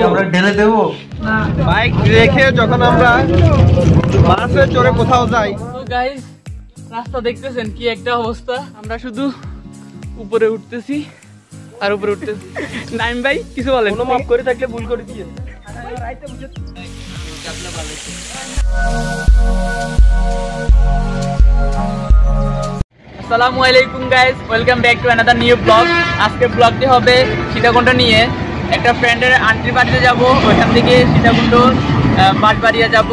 আমরা ঢেলে দেবো বাইক রেখে যখন আমরা বাসে চড়ে কোথাও যাই। গাইস রাস্তা দেখতেছেন কি একটা অবস্থা, আমরা শুধু উপরে উঠতেছি আর উপরে উঠতেছি। নাইম ভাই কিছু বলেন? কোনো মাফ করে থাকলে ভুল করে দিয়ে। আসসালামু আলাইকুম guys, welcome back to another new blog. আজকে ব্লগটি হবে সীতাকুণ্ড নিয়ে। একটা ফ্রেন্ডের আন্টির বাড়িতে যাব, ওইখান থেকে সীতাকুণ্ড বাঁশবাড়িয়া যাব,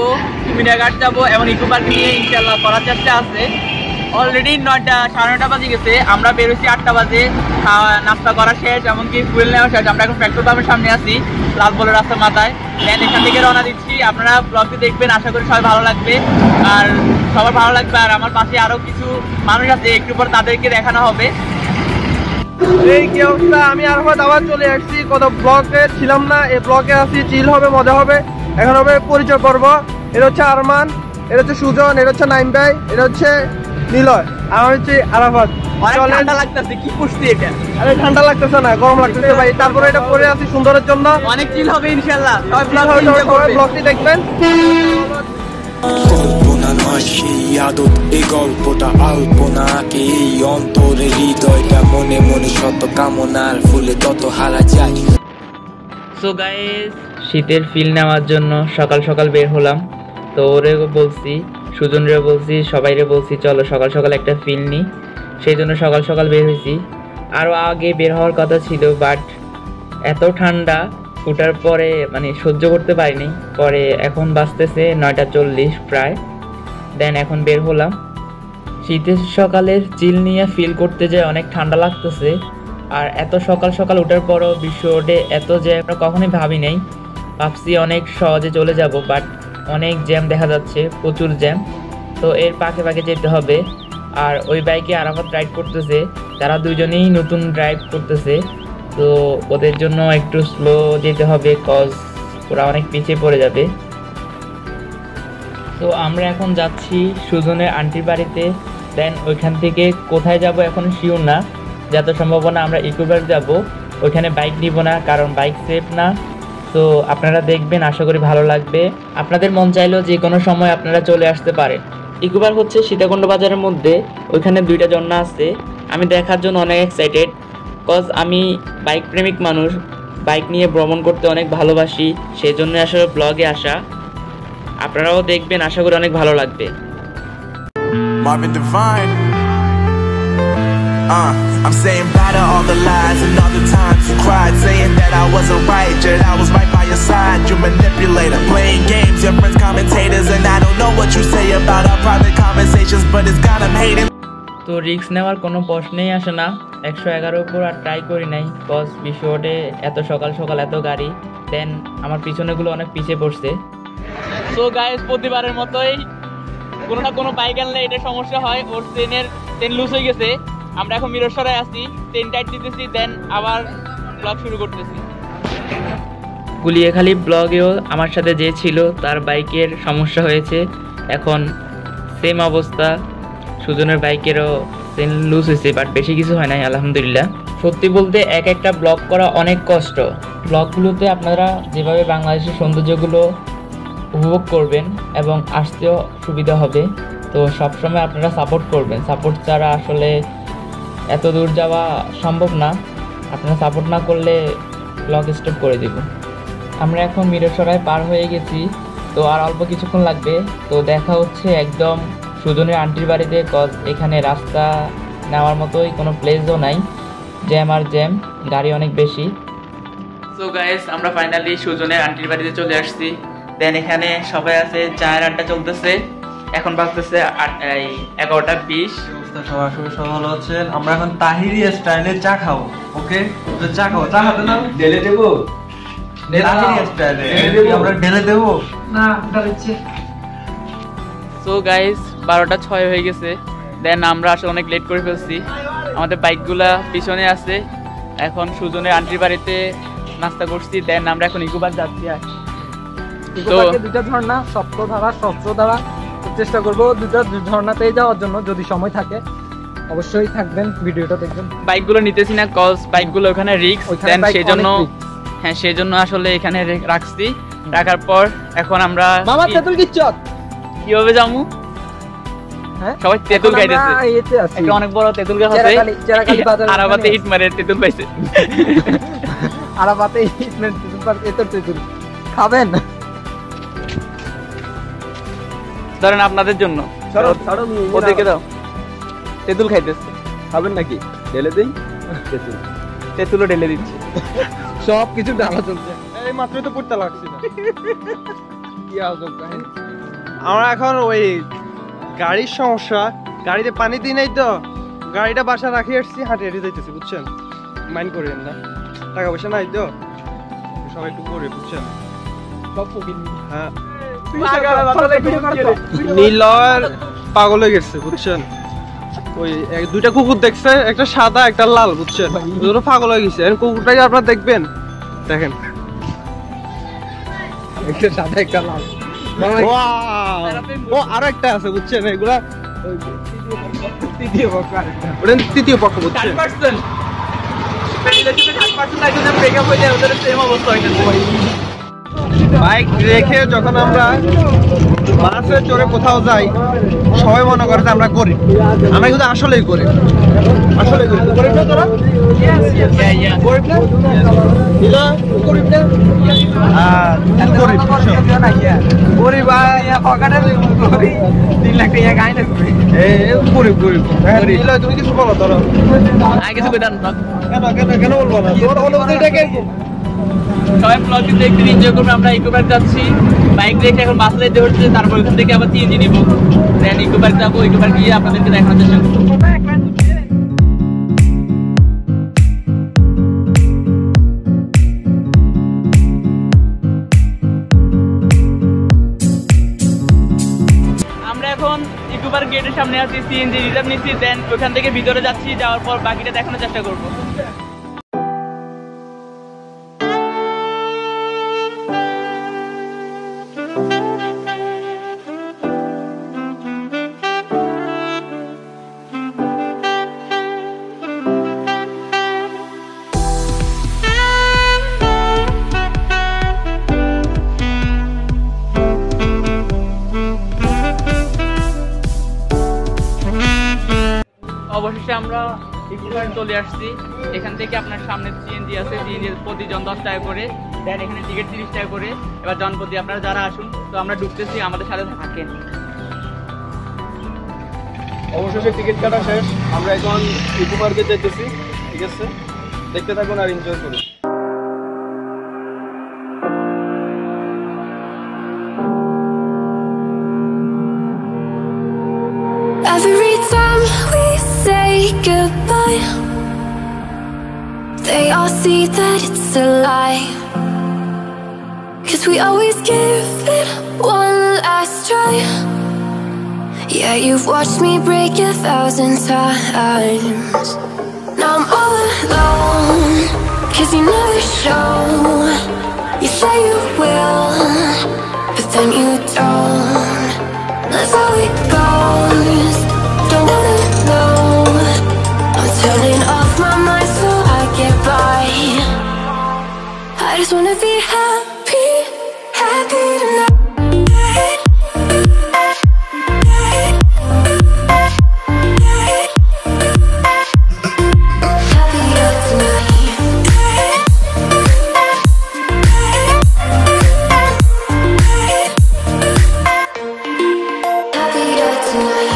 মিনাঘাট যাব এবং ইকো পার্ক নিয়ে ইনশাল্লাহ করার চেষ্টা আছে। অলরেডি 9:30 বাজে গেছে, আমরা বেরোচ্ছি 8টা বাজে। নাস্তা করা শেষ, এমনকি ফুয়েল নেওয়া শেষ। আমরা এখন পেট্রোল পাম্পের সামনে আছি, লালবলের রাস্তার মাথায়। দেন এখান থেকে রওনা দিচ্ছি। আপনারা ব্লগটি দেখবেন, আশা করি সবাই ভালো লাগবে। আর সবার ভালো লাগবে। আর আমার পাশে আরও কিছু মানুষ আছে, একটু পর তাদেরকে দেখানো হবে। এই কি অবস্থা, আমি আরাফাত আবার চলে আসছি। কত ব্লগে ছিলাম না, এই ব্লগে আসি, চিল হবে, মজা হবে। এখন হবে পরিচয় পর্ব। এটা হচ্ছে আরমান, এটা হচ্ছে সুজন, এটা হচ্ছে নাইম ভাই, এটা হচ্ছে নিলয়, আর হচ্ছে আরাফাত। ঠান্ডা লাগতেছে, কি করছি এটা? আরে ঠান্ডা লাগতেছে না, গরম লাগতেছে ভাই। তারপরে এটা পরে আছি সুন্দরের জন্য, অনেক চিল হবে ইনশাআল্লাহ। সবাই ব্লগটি দেখবেন। কল্পনা নয় সেই আদত, এই গল্পটা আল্পনাকে, এই অন্তরে হৃদয়টা মনে মনে শত কামনার ফুলে তত হারা যায়। সো গাইস, শীতের ফিল নেওয়ার জন্য সকাল সকাল বের হলাম। তো ওরে বলছি, সুজনরে বলছি, সবাইরে বলছি চলো সকাল সকাল একটা ফিল নিই। সেই জন্য সকাল সকাল বের হয়েছি। আরও আগে বের হওয়ার কথা ছিল, বাট এত ঠান্ডা ওঠার পরে মানে সহ্য করতে পারিনি। পরে এখন বাজতেছে 9:40 প্রায়। দেন এখন বের হলাম। শীতের সকালের চিল নিয়ে ফিল করতে যায়, অনেক ঠান্ডা লাগতেছে। আর এত সকাল সকাল ওঠার পরও বিশ্ব রোডে এত জ্যাম আমরা কখনোই ভাবি নাই। ভাবছি অনেক সহজে চলে যাব, বাট অনেক জ্যাম দেখা যাচ্ছে, প্রচুর জ্যাম। তো এর পাকে পাকে যেতে হবে। আর ওই বাইকে আরাফাত রাইড করতেছে, তারা দুজনেই নতুন ড্রাইভ করতেছে। তো ওদের জন্য একটু স্লো যেতে হবে, কজ ওরা অনেক পিছিয়ে পড়ে যাবে। তো আমরা এখন যাচ্ছি সুজনের আন্টির বাড়িতে। দেন ওইখান থেকে কোথায় যাব এখন শিওর না, যত সম্ভাবনা আমরা ইকো পার্ক যাব। ওইখানে বাইক নিব না, কারণ বাইক সেফ না। তো আপনারা দেখবেন, আশা করি ভালো লাগবে। আপনাদের মন চাইলেও যে কোনো সময় আপনারা চলে আসতে পারেন। ইকো পার্ক হচ্ছে সীতাকুণ্ড বাজারের মধ্যে, ওইখানে 2টা ঝর্ণা আছে। আমি দেখার জন্য অনেক এক্সাইটেড, কজ আমি বাইক প্রেমিক মানুষ, বাইক নিয়ে ভ্রমণ করতে অনেক ভালোবাসি। সেই জন্য আসলে ব্লগে আসা। আপনারাও দেখবেন, আশা করি অনেক ভালো লাগবে। Marvin Devine. I'm saying bye to all the lies and all the times you cried, saying that I wasn't right, yet I was right by your side. You manipulator, playing games, your friends commentators, and I don't know what you say about our private conversations, but it's got them hating. তো risk নেওয়ার কোনো প্রশ্নেই আসে না। 111 উপর আর try করি নাই, cause বিশ্ব রোডে এত সকাল সকাল এত গাড়ি। দেন আমার পিছনেগুলো অনেক পিছিয়ে পড়ছে। সো গাইস, প্রতিবারের মতোই কোনো না কোনো বাইক আনলে এটা সমস্যা হয়। ওর চেন লুজ হয়ে গেছে। আমরা এখন মিরসরায় আছি, চেন টাইট দিতেছি, দেন আবার ব্লগ শুরু করতেছি। গুলিয়াখালী ব্লগেও আমার সাথে যে ছিল তার বাইকের সমস্যা হয়েছে। এখন সেম অবস্থা, সুজনের বাইকেরও চেন লুজ হয়েছে, বাট বেশি কিছু হয় নাই আলহামদুলিল্লাহ। সত্যি বলতে একটা ব্লগ করা অনেক কষ্ট। ব্লগগুলোতে আপনারা যেভাবে বাংলাদেশের সৌন্দর্যগুলো উপভোগ করবেন এবং আসতেও সুবিধা হবে। তো সবসময় আপনারা সাপোর্ট করবেন, সাপোর্ট ছাড়া আসলে এত দূর যাওয়া সম্ভব না। আপনারা সাপোর্ট না করলে ব্লগ স্টপ করে দেব। আমরা এখন মিরসরাই পার হয়ে গেছি, তো আর অল্প কিছুক্ষণ লাগবে। তো দেখা হচ্ছে একদম সুজনের আন্টির বাড়িতে, কজ এখানে রাস্তা নেওয়ার মতোই কোনো প্লেসও নাই, জ্যাম আর জ্যাম, গাড়ি অনেক বেশি। সো গাইস, আমরা ফাইনালি সুজনের আন্টির বাড়িতে চলে আসছি। দেন এখানে সবাই আছে, চায়ের আড্ডা চলতেছে। এখন বাজতেছে 11:20। সবার সবাই ভালো আছেন। আমরা এখন তাহিরি স্টাইলে চা খাবো। ওকে, চা খাবো, চা খাবে না? ঢেলে দেবো, তাহিরি স্টাইলে আমরা ঢেলে দেবো না, ঢালছে। সো গাইস, 12:06 হয়ে গেছে। দেন আমরা আসলে অনেক লেট করে ফেলছি, আমাদের বাইকগুলা পিছনে আছে। এখন সুজনের আন্টির বাড়িতে নাস্তা করছি। দেন আমরা এখন ইকো পার্ক যাচ্ছি। তো 2টা ঝর্ণা, সপ্তধারা, সহস্রধারা, চেষ্টা করবো 2টা ঝর্ণাতেই যাওয়ার জন্য, যদি সময় থাকে। অবশ্যই থাকবেন, ভিডিওটা দেখবেন। বাইকগুলো নিতেছি না, কজ বাইকগুলো ওখানে রিস্ক, দেন সেই জন্য হ্যাঁ সেই জন্য আসলে এখানে রাখছি। রাখার পর এখন আমরা মামা তেঁতুল কিচ্ছত কিভাবে যাবো? হ্যাঁ সবাই তেঁতুল খাইতেছে। এতে আছে একটা অনেক বড় তেঁতুল গাছ আছে, চেরাকালি বাজার আরাবাতে ইট মারে তেঁতুল পাইছে। আরাবাতে তেঁতুল পার তেঁতুল খাবেন? ধরেন আপনাদের জন্য ওদেরকে দাও, তেঁতুল খাইতেছে। খাবেন নাকি? ঢেলে দেই তেঁতুলও ঢেলে দিচ্ছে। সব কিছু ডালা চলছে। এই মাত্রই তো পড়তে লাগছে না। কি আজব কাহিনী। আমরা এখন ওই গাড়ির সমস্যা, গাড়িতে পানি দিই নাই তো, গাড়িটা বাসা রাখি আসছি, হাঁটে হেঁটে যাইতেছি বুঝছেন, মাইন্ড করেন না, টাকা পয়সা নাই তো সবাই একটু করে বুঝছেন। হ্যাঁ নীলর পাগল হয়ে গেছে বুঝছেন, ওই দুইটা কুকুর দেখছে, একটা সাদা একটা লাল বুঝছেন, দুটো পাগল হয়ে গেছে। কুকুরটাকে আপনারা দেখবেন, দেখেন একটা সাদা একটা লাল, ও আরো একটা আছে বুঝছেন, এগুলা তৃতীয় পক্ষ বুঝছেন। বাইক রেখে যখন আমরা বাসে চড়ে কোথাও যাই, সবাই মনে করে যে আমরা গরিব, আমরা কিন্তু আসলেই গরিব, আসলে গরিব। গরিব না তোরা? গরিব না? নীলা, তুই গরিব না? গরিব গরিব গরিব। নীলা তুমি কিছু বলো তোরা? কিছু কেন কেন কেন বলবো না? তোর অনুভূতিটাকে সবাই ব্লগটি দেখতে এনজয় করবো। আমরা ইকো পার্ক যাচ্ছি, বাইক রেখে এখন বাসে যেতে হচ্ছে, তারপর ওখান থেকে আবার সিএনজি নিব, দেন ইকো পার্ক যাবো। ইকো পার্ক গিয়ে আপনাদেরকে দেখানোর চেষ্টা করবো। আমরা এখন ইকো পার্ক গেটের সামনে আছি, সিএনজি রিজার্ভ নিচ্ছি, দেন ওখান থেকে ভিতরে যাচ্ছি, যাওয়ার পর বাকিটা দেখানোর চেষ্টা করবো। অবশেষে আমরা ইকো পার্ক চলে আসছি। এখান থেকে আপনার সামনে সিএনজি আছে, সিএনজি প্রতিজন 10 টাকা করে, দেন এখানে টিকিট 30 টাকা করে। এবার জনপ্রতি আপনারা যারা আসুন, তো আমরা ঢুকতেছি, আমাদের সাথে থাকেন। অবশেষে টিকিট কাটা শেষ, আমরা এখন ইকো পার্কে যেতেছি, ঠিক আছে? দেখতে থাকুন আর এনজয় করুন। Every time we say goodbye, they all see that it's a lie. 'Cause we always give it one last try. Yeah, you've watched me break 1,000 times. Now I'm all alone, 'cause you never show. You say you will, but then you don't. That's how it goes. Don't wanna know. I'm turning off my mind so I get by. I just wanna be happy, happy tonight. Happier tonight. Happier tonight.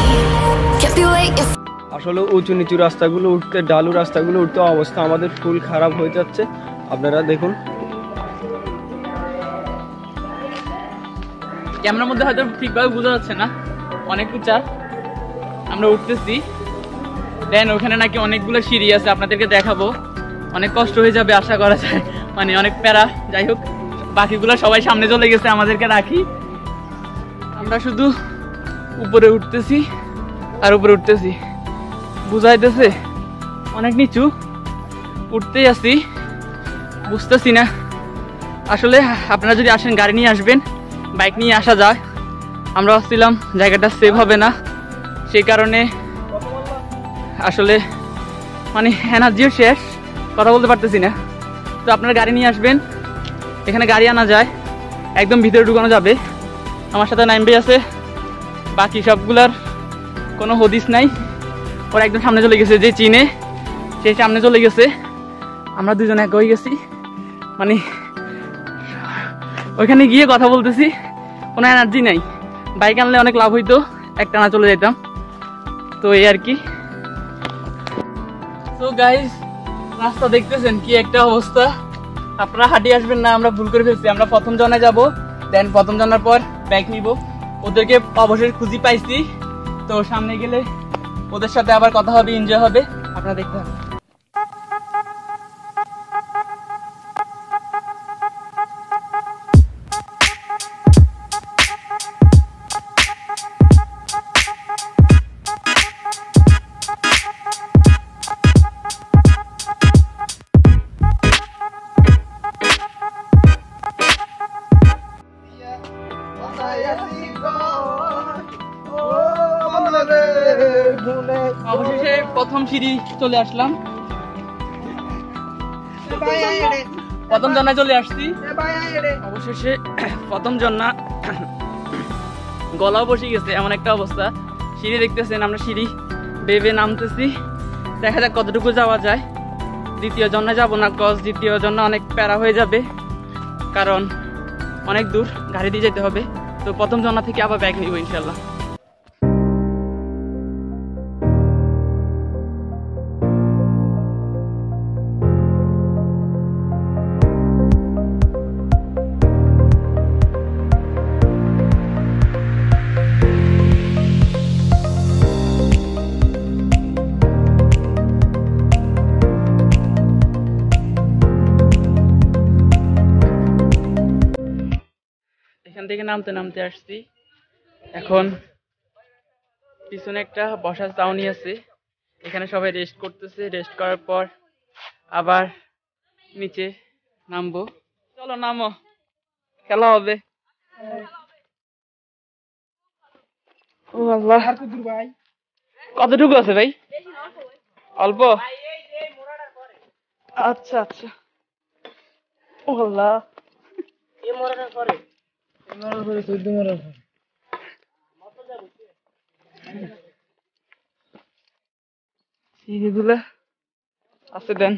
Can't be waiting. আসলে উঁচু নিচু রাস্তাগুলো উঠতে, ডালু রাস্তাগুলো উঠতে অবস্থা আমাদের ফুল খারাপ হয়ে যাচ্ছে, আপনারা দেখুন। ক্যামেরার মধ্যে হয়তো ঠিকভাবে বোঝা যাচ্ছে না, অনেক উঁচা। আমরা উঠতেছি, দেন ওখানে নাকি অনেকগুলো সিঁড়ি আছে, আপনাদেরকে দেখাবো। অনেক কষ্ট হয়ে যাবে আশা করা যায়, মানে অনেক প্যারা। যাই হোক, বাকিগুলো সবাই সামনে চলে গেছে, আমাদেরকে রাখি। আমরা শুধু উপরে উঠতেছি আর উপরে উঠতেছি, বুঝাইতেছে অনেক নিচু, উঠতেই আসি, বুঝতেছি না। আসলে আপনারা যদি আসেন, গাড়ি নিয়ে আসবেন, বাইক নিয়ে আসা যায়। আমরা ভাবছিলাম জায়গাটা সেভ হবে না, সেই কারণে আসলে মানে এনার্জিও শেষ, কথা বলতে পারতেছি না। তো আপনারা গাড়ি নিয়ে আসবেন, এখানে গাড়ি আনা যায়, একদম ভিতরে ঢুকানো যাবে। আমার সাথে নাইমবে আছে, বাকি সবগুলার কোনো হদিস নাই। ওরা একদম সামনে চলে গেছে, যে চিনে সে সামনে চলে গেছে, আমরা দুজন এক হয়ে গেছি। মানে ওইখানে গিয়ে কথা বলতেছি, কোনো এনার্জি নাই। বাইক আনলে অনেক লাভ হইতো, একটানা চলে যেতাম। তো এই আর কি। তো গাইস, রাস্তা দেখতেছেন কি একটা অবস্থা। আপনারা হাঁটি আসবেন না, আমরা ভুল করে ফেলছি। আমরা প্রথম জনে যাব, দেন প্রথম জনের পর বাইক নিব। ওদেরকে অবশ্যই খুঁজি পাইছি, তো সামনে গেলে ওদের সাথে আবার কথা হবে, এনজয় হবে। আপনারা দেখতে হবে। অবশেষে প্রথম সিঁড়ি চলে আসলাম, প্রথম জন্নায় চলে আসছি। অবশেষে প্রথম জন্না, গলাও বসে গেছে, এমন একটা অবস্থা। সিঁড়ি দেখতেছেন, আমরা সিঁড়ি বেবে নামতেছি, দেখা যাক কতটুকু যাওয়া যায়। দ্বিতীয় জন্নায় যাবো না, কজ দ্বিতীয় জন্না অনেক প্যারা হয়ে যাবে, কারণ অনেক দূর গাড়ি দিয়ে যেতে হবে। তো প্রথম জন্না থেকে আবার ব্যাগ নিব ইনশাল্লাহ। এখান থেকে নামতে নামতে আসছি, এখন পিছনে একটা বসার ছাউনি আছে, এখানে সবাই রেস্ট করতেছে। রেস্ট করার পর আবার নিচে নামবো। চলো নামো, খেলা হবে। ও আল্লাহ, কতটুকু আছে ভাই? অল্প? আচ্ছা আচ্ছা। ও আল্লাহ, সিঁড়িগুলা আছে, দেন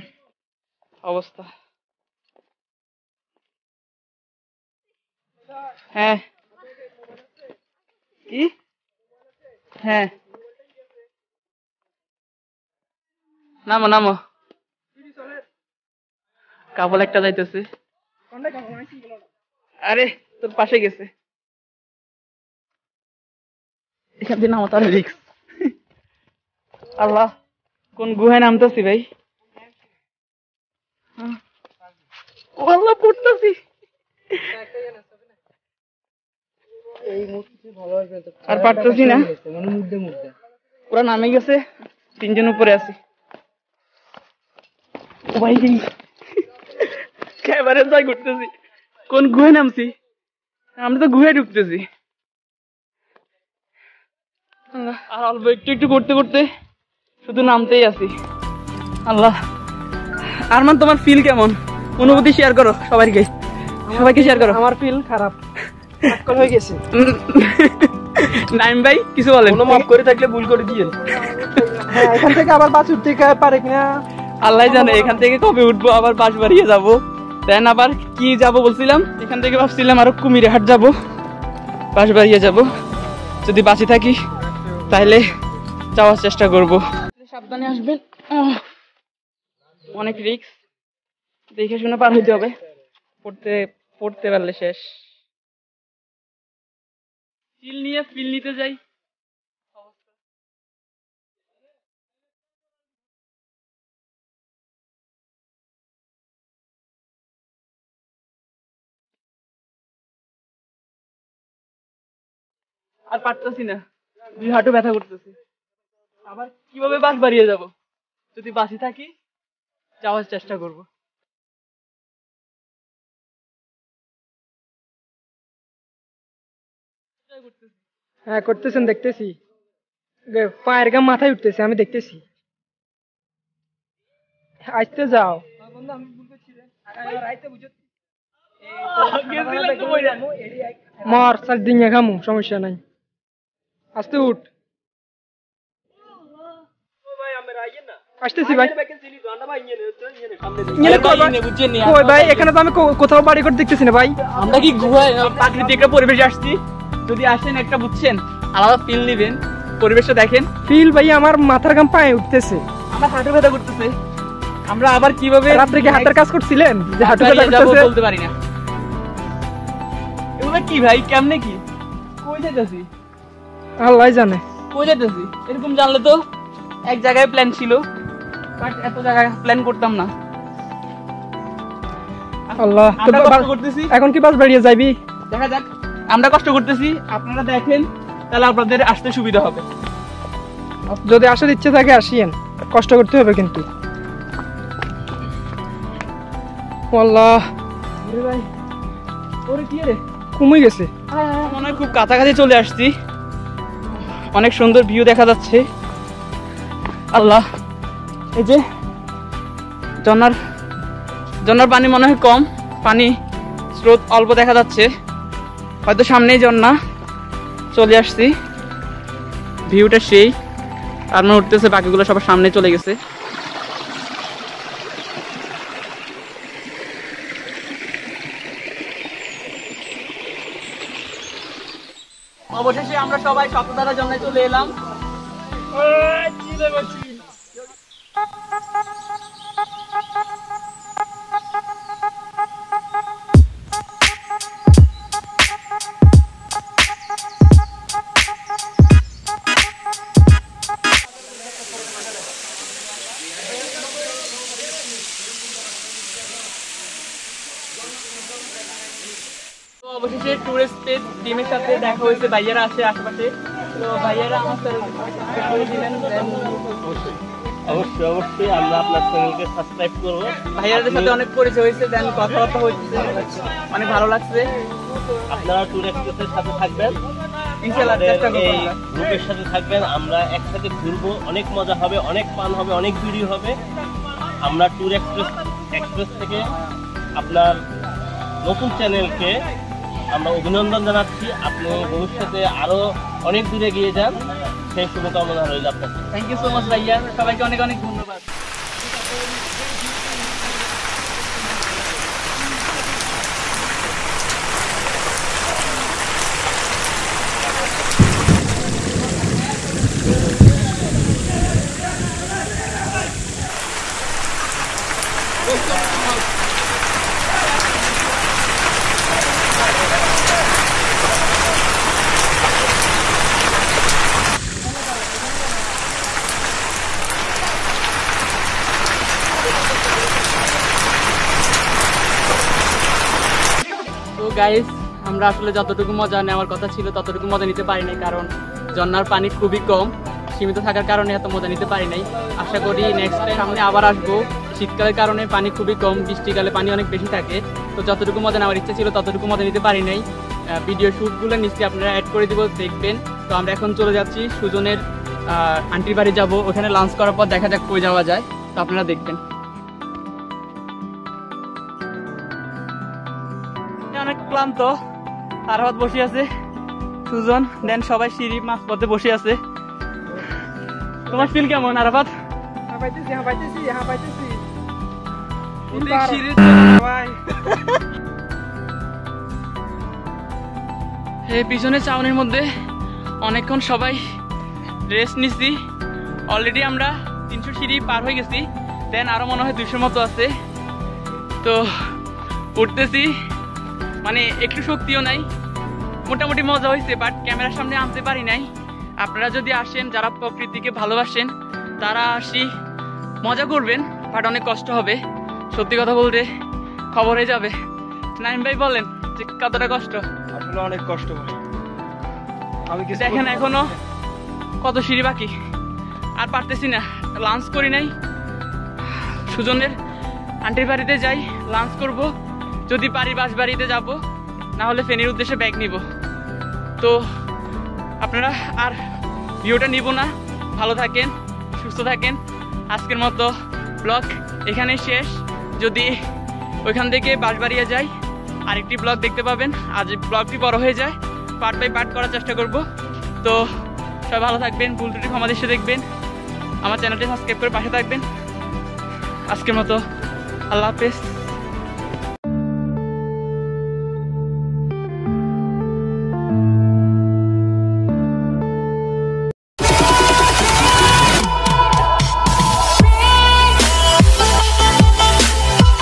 অবস্থা। হ্যাঁ কি? হ্যাঁ নামো নামো, কাবল একটা যাইতেছে। আরে তোর পাশে গেছে, এখান থেকে নামো, তাহলে রিক্স। আল্লাহ, কোন গুহায় নামতেছি ভাই? ও আল্লাহ, পড়তেছি। আর পারতেছি না, পুরা নামে গেছে, তিনজন উপরে আছি। ও ভাই, এবারে যাই ঘুরতেছি, কোন গুহায় নামছি? আমরা তো গুহায় ঢুকতেছি। আর অল্প একটু একটু করতে করতে শুধু নামতেই আছি। আল্লাহ, আরমান তোমার ফিল কেমন? অনুভূতি শেয়ার করো সবাইকে, সবাইকে শেয়ার করো। আমার ফিল খারাপ হয়ে গেছে। নাইম ভাই কিছু বলেন? মাফ করে থাকলে ভুল করে দিয়েন। হ্যাঁ, এখান থেকে আবার বাস উঠতে পারে কিনা আল্লাহ জানে। এখান থেকে কবে উঠবো, আবার বাস বাড়িয়ে যাবো, দেন আবার কি যাবো বলছিলাম, এখান থেকে ভাবছিলাম আরো কুমিরে হাট যাবো, বাস বাড়িয়ে যাবো। যদি বাঁচি থাকি তাহলে যাওয়ার চেষ্টা করবো। সাবধানে আসবেন, অনেক রিস্ক, দেখে শুনে পার হইতে হবে, পড়তে পড়তে পারলে শেষ। ফিল নিয়ে ফিল নিতে যাই। আর পারতেছি না, দুই হাঁটু ব্যথা করতেছি। আবার কিভাবে বাস বাড়িয়ে যাব? যদি বাসি থাকি যাওয়ার চেষ্টা করব। হ্যাঁ করতেছেন, দেখতেছি। পায়ের গাম মাথায় উঠতেছে, আমি দেখতেছি। আসতে যাও। মর 4 দিন খামু সমস্যা নাই আস্তে উঠ আসতেছি ভাই ওই ভাই এখানে তো আমি কোথাও বাড়ি করে দেখতেছি না ভাই আমরা কি গুহায় প্রাকৃতিক একটা পরিবেশে আসছি যদি আসেন একটা বুঝছেন আলাদা ফিল নেবেন পরিবেশটা দেখেন ফিল ভাই আমার মাথার ঘাম পায়ে উঠতেছে আমার হাঁটু ব্যথা করতেছে আমরা আবার কিভাবে রাত্রে কি হাতের কাজ করছিলেন যে হাঁটু ব্যথা যাবো করতেছে বলতে পারি না এগুলো কি ভাই কেমনে কি কই যাইতাছি আল্লাহ জানে কই যাইতাছি এরকম জানলে তো এক জায়গায় প্ল্যান ছিল বাট এত জায়গায় প্ল্যান করতাম না আল্লাহ আমরা কষ্ট করতেছি এখন কি বাস বেরিয়ে যাইবি দেখা যাক আমরা কষ্ট করতেছি আপনারা দেখেন তাহলে আপনাদের আসতে সুবিধা হবে যদি আসার ইচ্ছে থাকে আসিয়েন কষ্ট করতে হবে কিন্তু আল্লাহ ওরে ভাই ওরে কি রে কমে গেছে মনে হয় খুব কাছাকাছি চলে আসছি অনেক সুন্দর ভিউ দেখা যাচ্ছে আল্লাহ এই যে ঝর্ণার পানি মনে হয় কম পানি স্রোত অল্প দেখা যাচ্ছে হয়তো সামনেই ঝর্ণা চলে আসছি ভিউটা সেই আর মনে উঠতেছে বাকিগুলো সবার সামনে চলে গেছে অবশেষে আমরা সবাই সপ্তাহ জন্য চলে এলাম অবশেষে টুরিস্ট পেজ টিমের সাথে দেখা হয়েছে ভাইয়ারা আছে আশেপাশে তো ভাইয়ারা আমার করে দিলেন অবশ্যই আমরা আপনার চ্যানেলকে সাবস্ক্রাইব করব ভাইয়াদের সাথে অনেক পরিচয় হয়েছে দেন কথাবার্তা হয়েছে অনেক ভালো লাগছে আপনারা ট্যুর এক্সপ্রেসের সাথে থাকবেন ইনশাআল্লাহ চেষ্টা করব এই গ্রুপের সাথে থাকবেন আমরা একসাথে ঘুরবো অনেক মজা হবে অনেক ফান হবে অনেক ভিডিও হবে আমরা ট্যুর এক্সপ্রেস থেকে আপনার নতুন চ্যানেলকে আমরা অভিনন্দন জানাচ্ছি আপনি ভবিষ্যতে আরো অনেক দূরে গিয়ে যান সেই শুভকামনা রইল আপনার থ্যাংক ইউ সো মাচ ভাইয়া সবাইকে অনেক অনেক ধন্যবাদ তো গাইস আমরা আসলে যতটুকু মজা নেওয়ার কথা ছিল ততটুকু মজা নিতে পারি নাই কারণ ঝর্ণার পানি খুবই কম সীমিত থাকার কারণে এত মজা নিতে পারি নাই আশা করি নেক্সট টাইম সামনে আবার আসবো শীতকালের কারণে পানি খুবই কম বৃষ্টিকালে পানি অনেক বেশি থাকে তো যতটুকু মজা নেওয়ার ইচ্ছা ছিল ততটুকু মজা নিতে পারি নাই ভিডিও শ্যুটগুলো নিশ্চয়ই আপনারা অ্যাড করে দিব দেখবেন তো আমরা এখন চলে যাচ্ছি সুজনের আন্টির বাড়ি যাব ওখানে লাঞ্চ করার পর দেখা যাক কই যাওয়া যায় তো আপনারা দেখবেন অনেক ক্লান্ত আরাফাত বসে আছে সুজন দেন সবাই সিঁড়ি মাঝপথে বসে আছে তোমার ফিল কেমন আরাফাত এই পিছনে চাউনির মধ্যে অনেকক্ষণ সবাই রেস্ট নিচ্ছি অলরেডি আমরা 300 সিঁড়ি পার হয়ে গেছি দেন আরো মনে হয় 200 মতো আছে তো উঠতেছি মানে একটু শক্তিও নাই মোটামুটি মজা হয়েছে বাট ক্যামেরার সামনে আনতে পারি নাই আপনারা যদি আসেন যারা প্রকৃতিকে ভালোবাসেন তারা আসি মজা করবেন বাট অনেক কষ্ট হবে সত্যি কথা বলতে খবর হয়ে যাবে নাইম ভাই বলেন যে কতটা কষ্ট আসলে অনেক কষ্ট হয় আমি দেখেন এখনো কত সিঁড়ি বাকি আর পারতেছি না লাঞ্চ করি নাই সুজনের আন্টির বাড়িতে যাই লাঞ্চ করব যদি পারি বাস বাড়িতে যাব না হলে ফেনীর উদ্দেশ্যে ব্যাগ নিব তো আপনারা আর ভিডিওটা নিব না ভালো থাকেন সুস্থ থাকেন আজকের মতো ব্লগ এখানেই শেষ যদি ওইখান থেকে বাঁশবাড়িয়া যাই আরেকটি ব্লগ দেখতে পাবেন। আজ ব্লগটি বড় হয়ে যায়, পার্ট বাই পার্ট করার চেষ্টা করব। তো সবাই ভালো থাকবেন, ভুল ত্রুটি ক্ষমা দৃষ্টিতে দেখবেন, আমার চ্যানেলটি সাবস্ক্রাইব করে পাশে থাকবেন। আজকের মতো আল্লাহ হাফেজ।